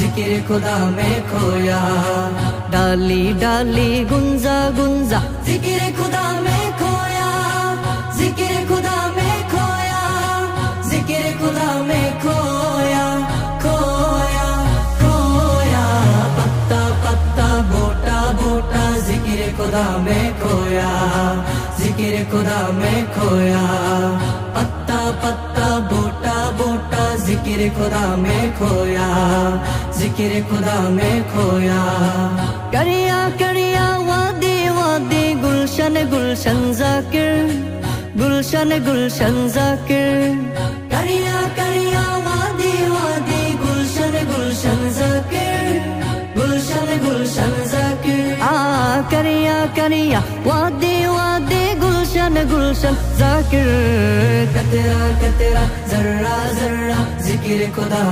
ذکر خدا میں کھویا ڈالی ڈالی گنجا گنجا ذکر خدا میں کھویا ذکر خدا میں کھویا ذکر خدا میں کھویا کھویا کھویا پتا پتا بوٹا بوٹا ذکر خدا میں کھویا ذکر خدا میں کھویا پتا پتا بوٹا بوٹا ذکر خدا میں کھویا ذکر خدا میں کھویا کریا کریا وادی وادی گلشن گلشن ذاکر گلشن گلشن ذاکر کریا کریا وادی وادی گلشن گلشن ذاکر گلشن گلشن ذاکر کریا کریا وادی وادی گلشن گلشن ذاکر قطرہ قطرہ ذرہ ذرہ ذکر خدا